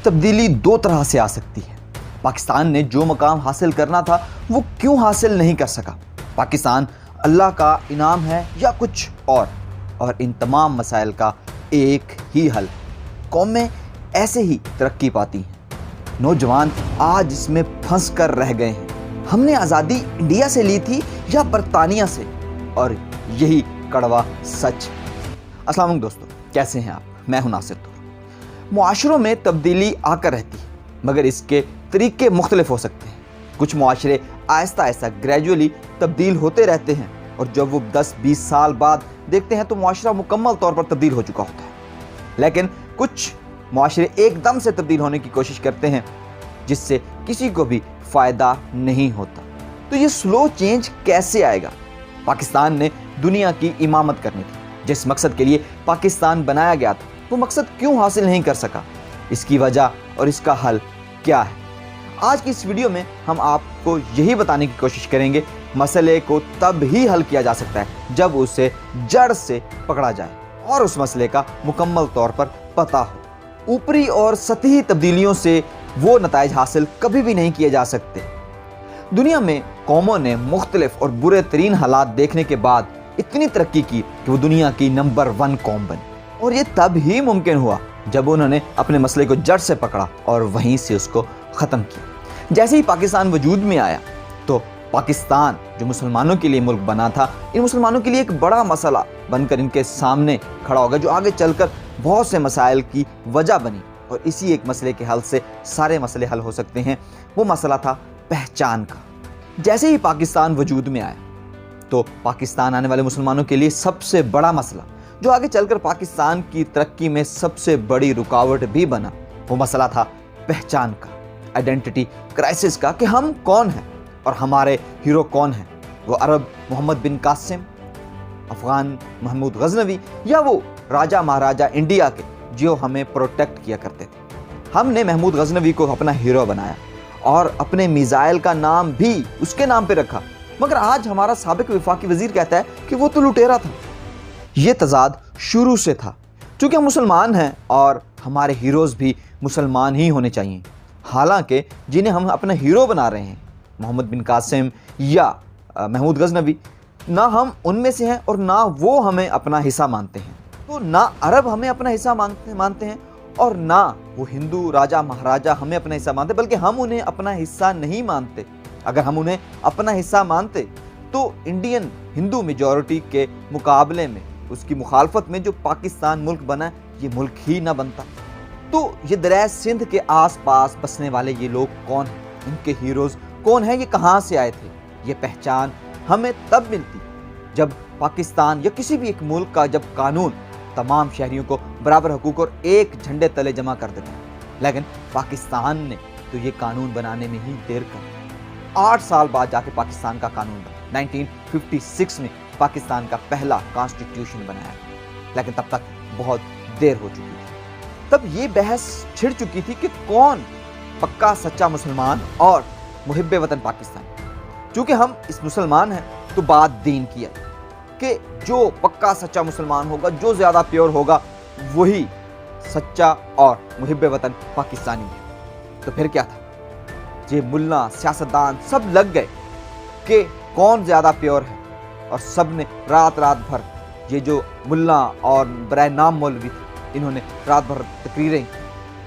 تبدیلی دو طرح سے آ سکتی ہے۔ پاکستان نے جو مقام حاصل کرنا تھا وہ کیوں حاصل نہیں کر سکا؟ پاکستان اللہ کا انعام ہے یا کچھ اور ان تمام مسائل کا ایک ہی حل۔ قومیں ایسے ہی ترقی پاتی ہیں۔ نوجوان آج اس میں پھنس کر رہ گئے ہیں۔ ہم نے آزادی انڈیا سے لی تھی یا برطانیہ سے؟ اور یہی کڑوا سچ۔ السلام علیکم دوستو، کیسے ہیں آپ؟ میں ہوں ناصر تور۔ معاشروں میں تبدیلی آ کر رہتی ہے، مگر اس کے طریقے مختلف ہو سکتے ہیں۔ کچھ معاشرے آہستہ آہستہ گریجولی تبدیل ہوتے رہتے ہیں، اور جب وہ 10-20 سال بعد دیکھتے ہیں تو معاشرہ مکمل طور پر تبدیل ہو چکا ہوتا ہے۔ لیکن کچھ معاشرے ایک دم سے تبدیل ہونے کی کوشش کرتے ہیں، جس سے کسی کو بھی فائدہ نہیں ہوتا۔ تو یہ سلو چینج کیسے آئے گا؟ پاکستان نے دنیا کی امامت کرنی تھی۔ جس مقصد کے لیے پاکستان بنایا گیا تھا وہ مقصد کیوں حاصل نہیں کر سکا؟ اس کی وجہ اور اس کا حل کیا ہے؟ آج کی اس ویڈیو میں ہم آپ کو یہی بتانے کی کوشش کریں گے، مسئلے کو تب ہی حل کیا جا سکتا ہے جب اسے جڑ سے پکڑا جائے اور اس مسئلے کا مکمل طور پر پتہ ہو۔ اوپری اور سطحی تبدیلیوں سے وہ نتائج حاصل کبھی بھی نہیں کیے جا سکتے۔ دنیا میں قوموں نے مختلف اور برے ترین حالات دیکھنے کے بعد اتنی ترقی کی کہ وہ دنیا کی نمبر 1 قوم بنی، اور یہ تب ہی ممکن ہوا جب انہوں نے اپنے مسئلے کو جڑ سے پکڑا اور وہیں سے اس کو ختم کیا۔ جیسے ہی پاکستان وجود میں آیا تو پاکستان جو مسلمانوں کے لیے ملک بنا تھا، ان مسلمانوں کے لیے ایک بڑا مسئلہ بن کر ان کے سامنے کھڑا ہوگا، جو آگے چل کر بہت سے مسائل کی وجہ بنی، اور اسی ایک مسئلے کے حل سے سارے مسئلے حل ہو سکتے ہیں۔ وہ مسئلہ تھا پہچان کا۔ جیسے ہی پاکستان وجود میں آیا تو پاکستان آنے والے مسلمانوں کے لیے سب سے بڑا مسئلہ، جو آگے چل کر پاکستان کی ترقی میں سب سے بڑی رکاوٹ بھی بنا، وہ مسئلہ تھا پہچان کا، آئیڈینٹی کرائسس کا، کہ ہم کون ہیں اور ہمارے ہیرو کون ہیں۔ وہ عرب محمد بن قاسم، افغان محمود غزنوی، یا وہ راجہ مہاراجہ انڈیا کے جو ہمیں پروٹیکٹ کیا کرتے تھے۔ ہم نے محمود غزنوی کو اپنا ہیرو بنایا اور اپنے میزائل کا نام بھی اس کے نام پہ رکھا، مگر آج ہمارا سابق وفاقی وزیر کہتا ہے کہ وہ تو لٹیرا تھا۔ یہ تضاد شروع سے تھا، چونکہ ہم مسلمان ہیں اور ہمارے ہیروز بھی مسلمان ہی ہونے چاہیے۔ حالانکہ جنہیں ہم اپنا ہیرو بنا رہے ہیں، محمد بن قاسم یا محمود غزنوی، نہ ہم ان میں سے ہیں اور نہ وہ ہمیں اپنا حصہ مانتے ہیں۔ تو نہ عرب ہمیں اپنا حصہ مانتے ہیں اور نہ وہ ہندو راجہ مہاراجہ ہمیں اپنا حصہ مانتے، بلکہ ہم انہیں اپنا حصہ نہیں مانتے۔ اگر ہم انہیں اپنا حصہ مانتے تو انڈین ہندو میجورٹی کے مقابلے میں، اس کی مخالفت میں جو پاکستان ملک بنا ہے، یہ ملک ہی نہ بنتا۔ تو یہ دریائے سندھ کے آس پاس بسنے والے یہ لوگ کون ہیں؟ ان کے ہیروز کون ہیں؟ یہ کہاں سے آئے تھے؟ یہ پہچان ہمیں تب ملتی جب پاکستان یا کسی بھی ایک ملک کا جب قانون تمام شہریوں کو برابر حقوق اور ایک جھنڈے تلے جمع کر دیتا ہے۔ لیکن پاکستان نے تو یہ قانون بنانے میں ہی دیر کر دی۔ 8 سال بعد جا کے پاکستان کا قانون بنا۔ 1956 میں پاکستان کا پہلا کانسٹیٹیوشن بنایا، لیکن تب تک بہت دیر ہو چکی تھی۔ تب یہ بحث چھڑ چکی تھی کہ کون پکا سچا مسلمان اور محب وطن پاکستان۔ چونکہ ہم اس مسلمان ہیں تو بات دین کی ہے کہ جو پکا سچا مسلمان ہوگا، جو زیادہ پیور ہوگا، وہی سچا اور محب وطن پاکستانی ہے۔ تو پھر کیا تھا؟ یہ ملا سیاستدان سب لگ گئے کہ کون زیادہ پیور ہے، اور سب نے رات بھر، یہ جو ملا اور برائے نام مولوی تھے، انہوں نے رات بھر تقریریں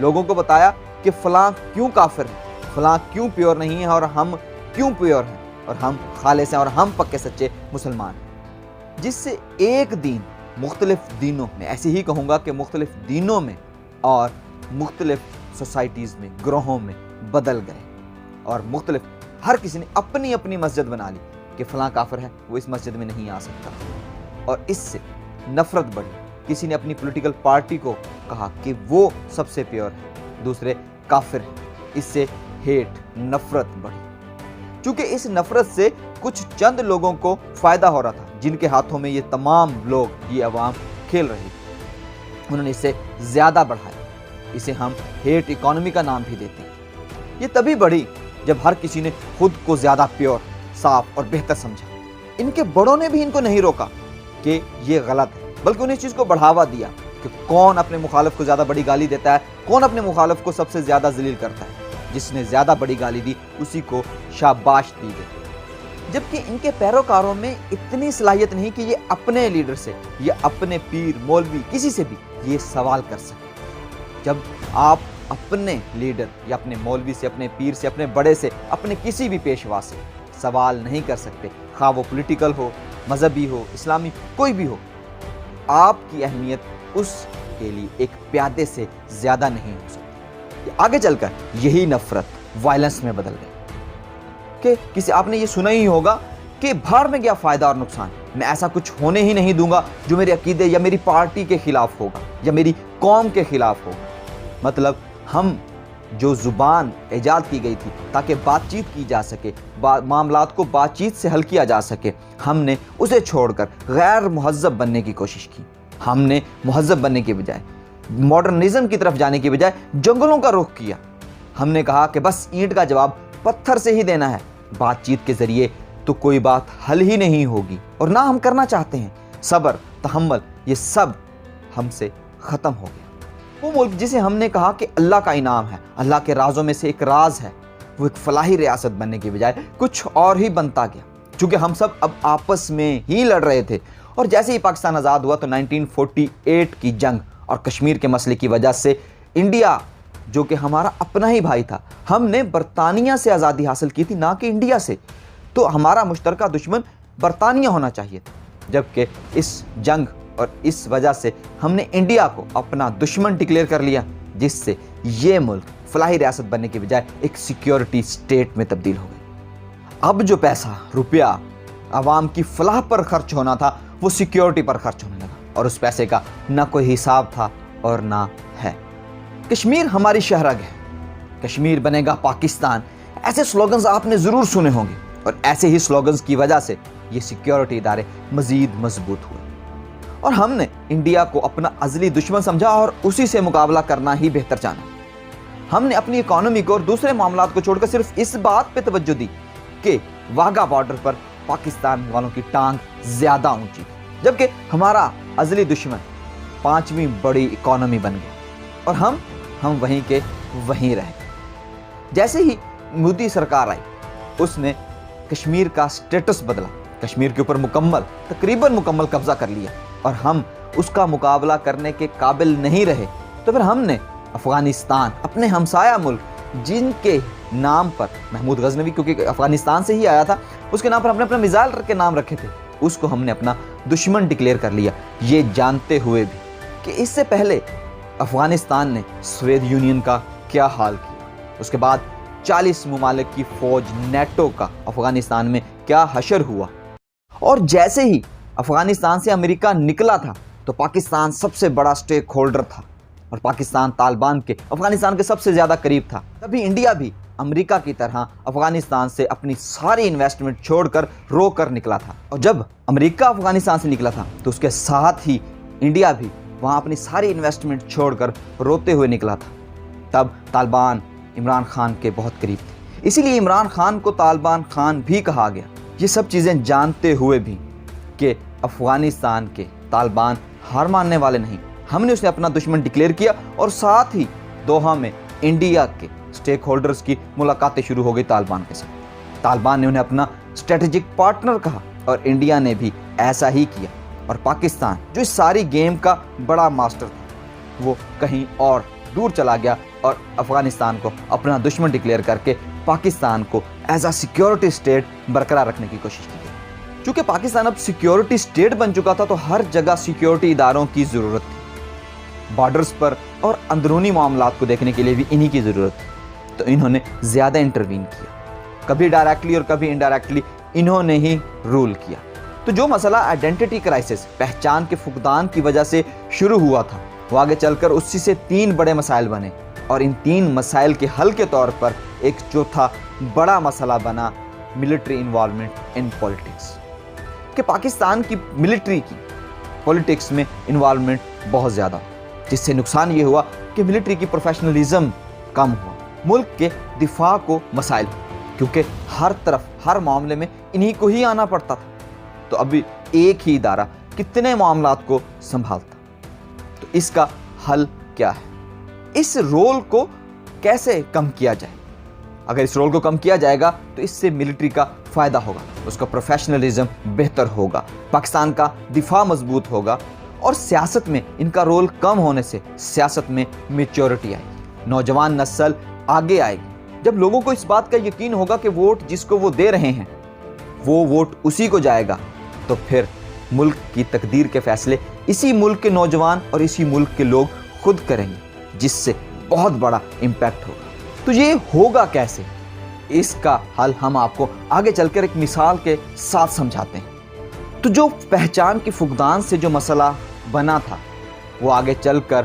لوگوں کو بتایا کہ فلاں کیوں کافر ہے، فلاں کیوں پیور نہیں ہے، اور ہم کیوں پیور ہیں، اور ہم خالص ہیں، اور ہم پکے سچے مسلمان ہیں۔ جس سے ایک دین مختلف دینوں میں، ایسے ہی کہوں گا کہ مختلف دینوں میں اور مختلف سوسائٹیز میں، گروہوں میں بدل گئے، اور مختلف ہر کسی نے اپنی اپنی مسجد بنا لی کہ فلاں کافر ہے، وہ اس مسجد میں نہیں آ سکتا، اور اس سے نفرت بڑھی۔ کسی نے اپنی پولیٹیکل پارٹی کو کہا کہ وہ سب سے پیور ہے، دوسرے کافر ہیں، اس سے ہیٹ، نفرت بڑھی۔ چونکہ اس نفرت سے کچھ چند لوگوں کو فائدہ ہو رہا تھا، جن کے ہاتھوں میں یہ تمام لوگ، یہ عوام کھیل رہی تھی، انہوں نے اسے زیادہ بڑھایا۔ اسے ہم ہیٹ اکانومی کا نام بھی دیتے ہیں۔ یہ تبھی بڑھی جب ہر کسی نے خود کو زیادہ پیور، صاف اور بہتر سمجھا۔ ان کے بڑوں نے بھی ان کو نہیں روکا کہ یہ غلط ہے، بلکہ انہیں اس چیز کو بڑھاوا دیا کہ کون اپنے مخالف کو زیادہ بڑی گالی دیتا ہے، کون اپنے مخالف کو سب سے زیادہ ذلیل کرتا ہے۔ جس نے زیادہ بڑی گالی دی اسی کو شاباش دی گئی، جبکہ ان کے پیروکاروں میں اتنی صلاحیت نہیں کہ یہ اپنے لیڈر سے یا اپنے پیر مولوی کسی سے بھی یہ سوال کر سکیں۔ جب آپ اپنے لیڈر یا اپنے مولوی سے، اپنے پیر سے، اپنے بڑے سے، اپنے کسی بھی پیشوا سے سوال نہیں کر سکتے، خواہ وہ پولیٹیکل ہو، مذہبی ہو، اسلامی، کوئی بھی ہو، آپ کی اہمیت اس کے لیے ایک پیادے سے زیادہ نہیں ہو سکتی۔ آگے چل کر یہی نفرت وائلنس میں بدل گئی کہ کسی آپ نے یہ سنا ہی ہوگا کہ بھاڑ میں گیا فائدہ اور نقصان، میں ایسا کچھ ہونے ہی نہیں دوں گا جو میرے عقیدے یا میری پارٹی کے خلاف ہوگا یا میری قوم کے خلاف ہوگا۔ مطلب ہم جو زبان ایجاد کی گئی تھی تاکہ بات چیت کی جا سکے، معاملات کو بات چیت سے حل کیا جا سکے، ہم نے اسے چھوڑ کر غیر مہذب بننے کی کوشش کی۔ ہم نے مہذب بننے کے بجائے، ماڈرنزم کی طرف جانے کے بجائے جنگلوں کا رخ کیا۔ ہم نے کہا کہ بس اینٹ کا جواب پتھر سے ہی دینا ہے، بات چیت کے ذریعے تو کوئی بات حل ہی نہیں ہوگی، اور نہ ہم کرنا چاہتے ہیں۔ صبر، تحمل، یہ سب ہم سے ختم ہو گیا۔ وہ ملک جسے ہم نے کہا کہ اللہ کا انعام ہے، اللہ کے رازوں میں سے ایک راز ہے، وہ ایک فلاحی ریاست بننے کے بجائے کچھ اور ہی بنتا گیا، چونکہ ہم سب اب آپس میں ہی لڑ رہے تھے۔ اور جیسے ہی پاکستان آزاد ہوا تو 1948 کی جنگ اور کشمیر کے مسئلے کی وجہ سے انڈیا، جو کہ ہمارا اپنا ہی بھائی تھا، ہم نے برطانیہ سے آزادی حاصل کی تھی، نہ کہ انڈیا سے، تو ہمارا مشترکہ دشمن برطانیہ ہونا چاہیے تھا، جبکہ اس جنگ اور اس وجہ سے ہم نے انڈیا کو اپنا دشمن ڈکلیئر کر لیا، جس سے یہ ملک فلاحی ریاست بننے کے بجائے ایک سیکیورٹی سٹیٹ میں تبدیل ہو گئی۔ اب جو پیسہ، روپیہ عوام کی فلاح پر خرچ ہونا تھا وہ سیکیورٹی پر خرچ ہونے لگا، اور اس پیسے کا نہ کوئی حساب تھا اور نہ ہے۔ کشمیر ہماری شہرگ ہے، کشمیر بنے گا پاکستان، ایسے سلوگنز آپ نے ضرور سنے ہوں گے، اور ایسے ہی سلوگنز کی وجہ سے یہ سیکیورٹی ادارے مزید مضبوط ہوئے، اور ہم نے انڈیا کو اپنا ازلی دشمن سمجھا اور اسی سے مقابلہ کرنا ہی بہتر جانا۔ ہم نے اپنی اکانومی کو اور دوسرے معاملات کو چھوڑ کر صرف اس بات پہ توجہ دی کہ واگا بارڈر پر پاکستان والوں کی ٹانگ زیادہ اونچی، جبکہ ہمارا ازلی دشمن 5ویں بڑی اکانومی بن گیا، اور ہم وہیں کے وہیں رہ گئے۔ جیسے ہی مودی سرکار آئی، اس نے کشمیر کا سٹیٹس بدلا، کشمیر کے اوپر تقریباً مکمل قبضہ کر لیا، اور ہم اس کا مقابلہ کرنے کے قابل نہیں رہے۔ تو پھر ہم نے افغانستان، اپنے ہمسایہ ملک جن کے نام پر محمود غزنوی، کیونکہ افغانستان سے ہی آیا تھا، اس کے نام پر ہم نے اپنا میزائل کے نام رکھے تھے، اس کو ہم نے اپنا دشمن ڈکلیئر کر لیا، یہ جانتے ہوئے بھی کہ اس سے پہلے افغانستان نے سوویت یونین کا کیا حال کیا، اس کے بعد 40 ممالک کی فوج نیٹو کا افغانستان میں کیا حشر ہوا، اور جیسے ہی افغانستان سے امریکہ نکلا تھا تو پاکستان سب سے بڑا سٹیک ہولڈر تھا، اور پاکستان طالبان کے افغانستان کے سب سے زیادہ قریب تھا۔ تبھی انڈیا بھی امریکہ کی طرح افغانستان سے اپنی ساری انویسٹمنٹ چھوڑ کر رو کر نکلا تھا، اور جب امریکہ افغانستان سے نکلا تھا تو اس کے ساتھ ہی انڈیا بھی وہاں اپنی ساری انویسٹمنٹ چھوڑ کر روتے ہوئے نکلا تھا۔ تب طالبان عمران خان کے بہت قریب تھے، اسی لیے عمران خان کو طالبان خان بھی کہا گیا۔ یہ سب چیزیں جانتے ہوئے بھی کہ افغانستان کے طالبان ہار ماننے والے نہیں، ہم نے اسے اپنا دشمن ڈکلیئر کیا، اور ساتھ ہی دوحہ میں انڈیا کے سٹیک ہولڈرز کی ملاقاتیں شروع ہو گئی طالبان کے ساتھ۔ طالبان نے انہیں اپنا اسٹریٹجک پارٹنر کہا، اور انڈیا نے بھی ایسا ہی کیا، اور پاکستان جو اس ساری گیم کا بڑا ماسٹر تھا، وہ کہیں اور دور چلا گیا اور افغانستان کو اپنا دشمن ڈکلیئر کر کے پاکستان کو ایز اے سیکیورٹی سٹیٹ برقرار رکھنے کی کوشش کی۔ چونکہ پاکستان اب سیکیورٹی سٹیٹ بن چکا تھا تو ہر جگہ سیکیورٹی اداروں کی ضرورت تھی، بارڈرز پر اور اندرونی معاملات کو دیکھنے کے لیے بھی انہی کی ضرورت تھی، تو انہوں نے زیادہ انٹروین کیا، کبھی ڈائریکٹلی اور کبھی انڈائریکٹلی انہوں نے ہی رول کیا۔ تو جو مسئلہ آئیڈینٹی کرائسس، پہچان کے فقدان کی وجہ سے شروع ہوا تھا، وہ آگے چل کر اسی سے 3 بڑے مسائل بنے، اور ان 3 مسائل کے حل کے طور پر ایک چوتھا بڑا مسئلہ بنا ملٹری انوالومنٹ ان پولیٹکس، کہ پاکستان کی ملٹری کی پولیٹکس میں انوالومنٹ بہت زیادہ، جس سے نقصان یہ ہوا کہ ملٹری کی پروفیشنلزم کم ہوا، ملک کے دفاع کو مسائل، کیونکہ ہر طرف ہر معاملے میں انہی کو ہی آنا پڑتا تھا، تو ابھی ایک ہی ادارہ کتنے معاملات کو سنبھالتا۔ تو اس کا حل کیا ہے؟ اس رول کو کیسے کم کیا جائے؟ اگر اس رول کو کم کیا جائے گا تو اس سے ملٹری کا فائدہ ہوگا، اس کا پروفیشنلزم بہتر ہوگا، پاکستان کا دفاع مضبوط ہوگا، اور سیاست میں ان کا رول کم ہونے سے سیاست میں میچورٹی آئے گی، نوجوان نسل آگے آئے گی۔ جب لوگوں کو اس بات کا یقین ہوگا کہ ووٹ جس کو وہ دے رہے ہیں وہ ووٹ اسی کو جائے گا، تو پھر ملک کی تقدیر کے فیصلے اسی ملک کے نوجوان اور اسی ملک کے لوگ خود کریں گے، جس سے بہت بڑا امپیکٹ ہوگا۔ تو یہ ہوگا کیسے؟ اس کا حل ہم آپ کو آگے چل کر ایک مثال کے ساتھ سمجھاتے ہیں۔ تو جو پہچان کی فقدان سے جو مسئلہ بنا تھا وہ آگے چل کر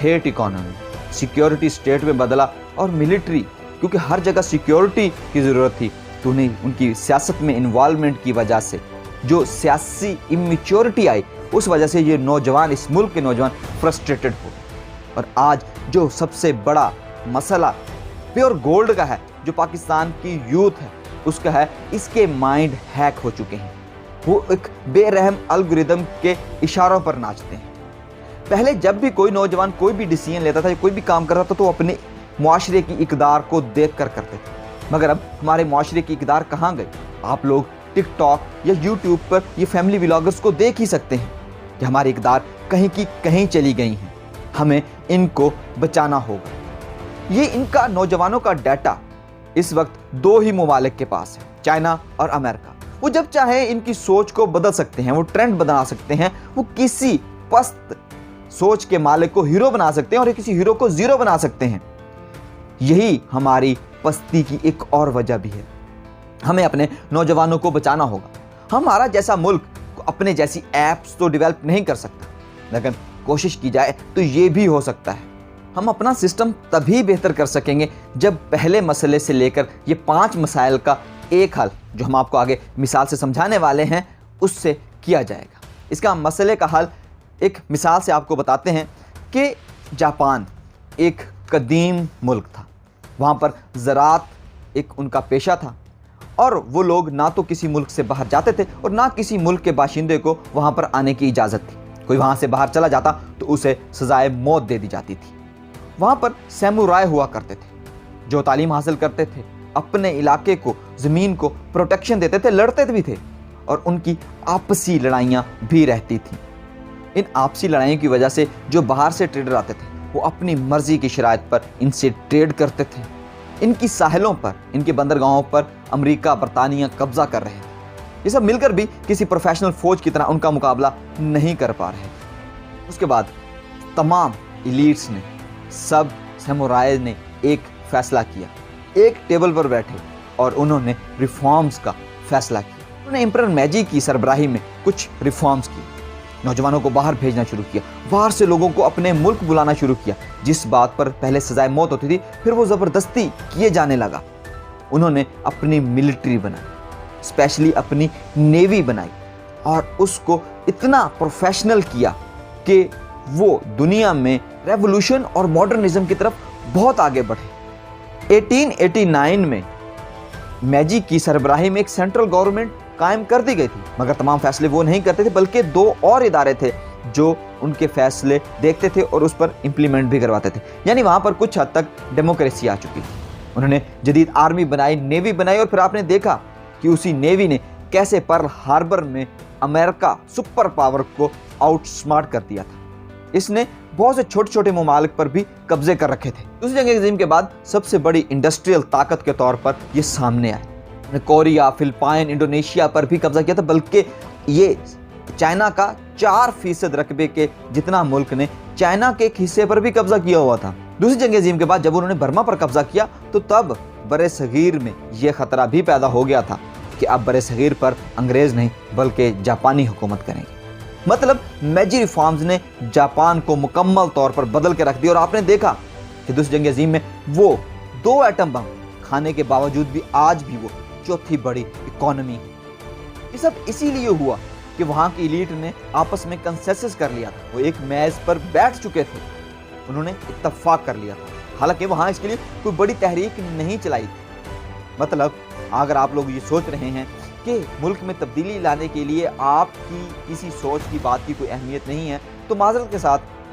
ہیٹ اکانومی، سیکیورٹی اسٹیٹ میں بدلا، اور ملٹری کیونکہ ہر جگہ سیکیورٹی کی ضرورت تھی تو انہیں ان کی سیاست میں انوالومنٹ کی وجہ سے جو سیاسی امیچورٹی آئی اس وجہ سے یہ نوجوان، اس ملک کے نوجوان فرسٹریٹڈ ہو گئے۔ اور آج جو سب سے بڑا مسئلہ پیور گولڈ کا ہے، جو پاکستان کی یوتھ ہے اس کا ہے، اس کے مائنڈ ہیک ہو چکے ہیں، وہ ایک بے رحم الگوریدم کے اشاروں پر ناچتے ہیں۔ پہلے جب بھی کوئی نوجوان کوئی بھی ڈیسیژن لیتا تھا یا کوئی بھی کام کرتا تھا تو وہ اپنے معاشرے کی اقدار کو دیکھ کر کرتے تھے، مگر اب ہمارے معاشرے کی اقدار کہاں گئی؟ آپ لوگ ٹک ٹاک یا یوٹیوب پر یہ فیملی ولاگرز کو دیکھ ہی سکتے ہیں کہ ہماری اقدار کہیں کی کہیں چلی گئی ہیں، ہمیں ان کو بچانا ہوگا۔ یہ ان کا نوجوانوں کا ڈیٹا اس وقت دو ہی ممالک کے پاس ہے، چائنا اور امریکہ۔ وہ جب چاہیں ان کی سوچ کو بدل سکتے ہیں، وہ ٹرینڈ بنا سکتے ہیں، وہ کسی پست سوچ کے مالک کو ہیرو بنا سکتے ہیں اور کسی ہیرو کو زیرو بنا سکتے ہیں۔ یہی ہماری پستی کی ایک اور وجہ بھی ہے۔ ہمیں اپنے نوجوانوں کو بچانا ہوگا۔ ہمارا جیسا ملک اپنے جیسی ایپس تو ڈیولپ نہیں کر سکتا، لیکن کوشش کی جائے تو یہ بھی ہو سکتا ہے۔ ہم اپنا سسٹم تبھی بہتر کر سکیں گے جب پہلے مسئلے سے لے کر یہ 5 مسائل کا ایک حل جو ہم آپ کو آگے مثال سے سمجھانے والے ہیں اس سے کیا جائے گا۔ اس کا مسئلے کا حل ایک مثال سے آپ کو بتاتے ہیں کہ جاپان ایک قدیم ملک تھا، وہاں پر زراعت ایک ان کا پیشہ تھا، اور وہ لوگ نہ تو کسی ملک سے باہر جاتے تھے اور نہ کسی ملک کے باشندے کو وہاں پر آنے کی اجازت تھی۔ کوئی وہاں سے باہر چلا جاتا تو اسے سزائے موت دے دی جاتی تھی۔ وہاں پر سیمورائے ہوا کرتے تھے جو تعلیم حاصل کرتے تھے، اپنے علاقے کو، زمین کو پروٹیکشن دیتے تھے، لڑتے بھی تھے، اور ان کی آپسی لڑائیاں بھی رہتی تھیں۔ ان آپسی لڑائیوں کی وجہ سے جو باہر سے ٹریڈر آتے تھے وہ اپنی مرضی کی شرائط پر ان سے ٹریڈ کرتے تھے۔ ان کی ساحلوں پر، ان کے بندرگاہوں پر امریکہ، برطانیہ قبضہ کر رہے تھے۔ یہ سب مل کر بھی کسی پروفیشنل فوج کی طرح ان کا مقابلہ نہیں کر پا رہے تھے۔ اس کے بعد تمام ایلیٹس نے، سب سیمورائے نے ایک فیصلہ کیا، ایک ٹیبل پر بیٹھے اور انہوں نے ریفارمز کا فیصلہ کیا۔ انہوں نے امپرر میجی کی سربراہی میں کچھ ریفارمز کی، نوجوانوں کو باہر بھیجنا شروع کیا، باہر سے لوگوں کو اپنے ملک بلانا شروع کیا۔ جس بات پر پہلے سزائے موت ہوتی تھی پھر وہ زبردستی کیے جانے لگا۔ انہوں نے اپنی ملٹری بنائی، اسپیشلی اپنی نیوی بنائی، اور اس کو اتنا پروفیشنل کیا کہ وہ دنیا میں ریولوشن اور ماڈرنزم کی طرف بہت آگے بڑھے۔ 1889 میں میجی کی سربراہی میں ایک سینٹرل گورنمنٹ قائم کر دی گئی تھی، مگر تمام فیصلے وہ نہیں کرتے تھے، بلکہ 2 اور ادارے تھے جو ان کے فیصلے دیکھتے تھے اور اس پر امپلیمنٹ بھی کرواتے تھے۔ یعنی وہاں پر کچھ حد تک ڈیموکریسی آ چکی تھی۔ انہوں نے جدید آرمی بنائی، نیوی بنائی، اور پھر آپ نے دیکھا کہ اسی نیوی نے کیسے پرل ہاربر میں امریکہ سپر پاور کو آؤٹ سمارٹ کر دیا تھا۔ اس نے بہت سے چھوٹے چھوٹے ممالک پر بھی قبضے کر رکھے تھے۔ دوسری جنگ عظیم کے بعد سب سے بڑی انڈسٹریل طاقت کے طور پر یہ سامنے آئے۔ کوریا، فلپائن، انڈونیشیا پر بھی قبضہ کیا تھا، بلکہ یہ چائنا کا 4% رقبے کے جتنا ملک نے چائنا کے ایک حصے پر بھی قبضہ کیا ہوا تھا۔ دوسری جنگ عظیم کے بعد جب انہوں نے برما پر قبضہ کیا تو تب برے صغیر میں یہ خطرہ بھی پیدا ہو گیا تھا کہ اب برے صغیر پر انگریز نہیں بلکہ جاپانی حکومت کریں گے۔ مطلب میجی ریفارمز نے جاپان کو مکمل طور پر بدل کے رکھ دیا، اور آپ نے دیکھا کہ دوسری جنگ عظیم میں وہ 2 ایٹم بم کھانے کے باوجود بھی آج بھی وہ چوتھی بڑی اکانومی ہے۔ یہ سب اسی لیے ہوا کہ وہاں کی ایلیٹ نے آپس میں کنسنسس کر لیا تھا، وہ ایک میز پر بیٹھ چکے تھے، انہوں نے اتفاق کر لیا تھا، حالانکہ وہاں اس کے لیے کوئی بڑی تحریک نہیں چلائی تھی۔ مطلب اگر آپ لوگ یہ سوچ رہے ہیں کہ ملک میں تبدیلی لانے کے لیے آپ کی کسی سوچ کی بات کی کوئی اہمیت نہیں ہے تو معذرت کے ساتھ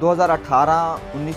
2018, 19,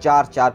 4